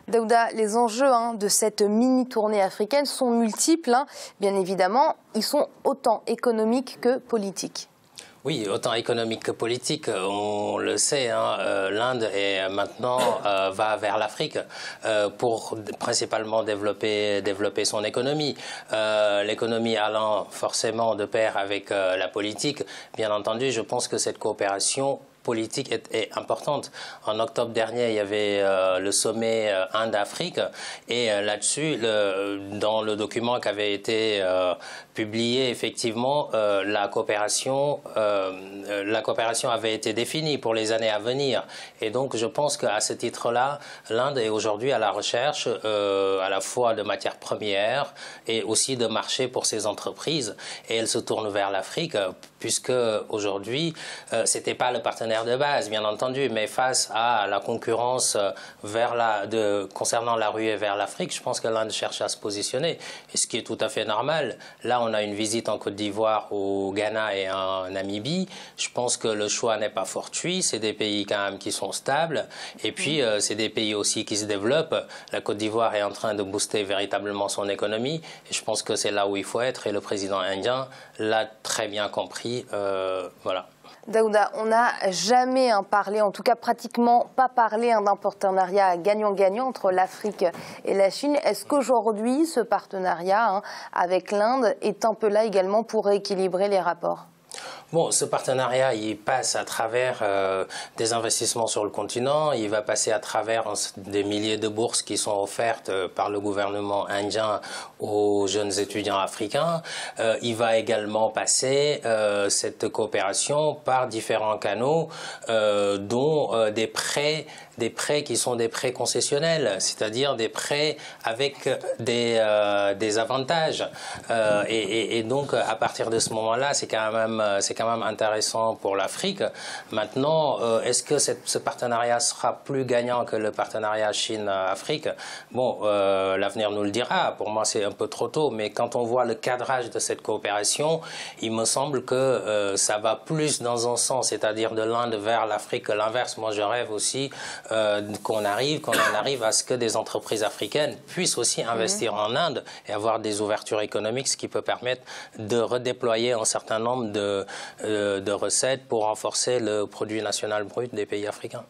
Daouda, les enjeux de cette mini-tournée africaine sont multiples. Bien évidemment, ils sont autant économiques que politiques. Oui, autant économique que politique, on le sait, l'Inde est maintenant va vers l'Afrique pour principalement développer son économie. L'économie allant forcément de pair avec la politique, bien entendu, je pense que cette coopération politique est importante. En octobre dernier, il y avait le sommet Inde-Afrique et là-dessus, dans le document qui avait été publié, effectivement, la coopération avait été définie pour les années à venir. Et donc, je pense qu'à ce titre-là, l'Inde est aujourd'hui à la recherche à la fois de matières premières et aussi de marchés pour ses entreprises. Et elle se tourne vers l'Afrique puisque aujourd'hui, c'était pas le partenaire de base, bien entendu, mais face à la concurrence concernant la ruée vers l'Afrique, je pense que l'Inde cherche à se positionner, et ce qui est tout à fait normal. Là, on a une visite en Côte d'Ivoire, au Ghana et en Namibie. Je pense que le choix n'est pas fortuit. C'est des pays quand même qui sont stables, et puis c'est des pays aussi qui se développent. La Côte d'Ivoire est en train de booster véritablement son économie, et je pense que c'est là où il faut être, et le président indien l'a très bien compris. Voilà. Daouda, on n'a jamais parlé, en tout cas pratiquement pas parlé d'un partenariat gagnant-gagnant entre l'Afrique et la Chine. Est-ce qu'aujourd'hui, ce partenariat avec l'Inde est un peu là également pour rééquilibrer les rapports ? Bon, ce partenariat, il passe à travers des investissements sur le continent, il va passer à travers des milliers de bourses qui sont offertes par le gouvernement indien aux jeunes étudiants africains. Il va également passer, cette coopération, par différents canaux, dont des prêts qui sont des prêts concessionnels, c'est-à-dire des prêts avec des avantages. Et donc, à partir de ce moment-là, c'est quand même intéressant pour l'Afrique. Maintenant, est-ce que ce partenariat sera plus gagnant que le partenariat Chine-Afrique? Bon, l'avenir nous le dira. Pour moi, c'est un peu trop tôt. Mais quand on voit le cadrage de cette coopération, il me semble que ça va plus dans un sens, c'est-à-dire de l'Inde vers l'Afrique que l'inverse. Moi, je rêve aussi qu'on en arrive à ce que des entreprises africaines puissent aussi investir en Inde et avoir des ouvertures économiques, ce qui peut permettre de redéployer un certain nombre de recettes pour renforcer le produit national brut des pays africains.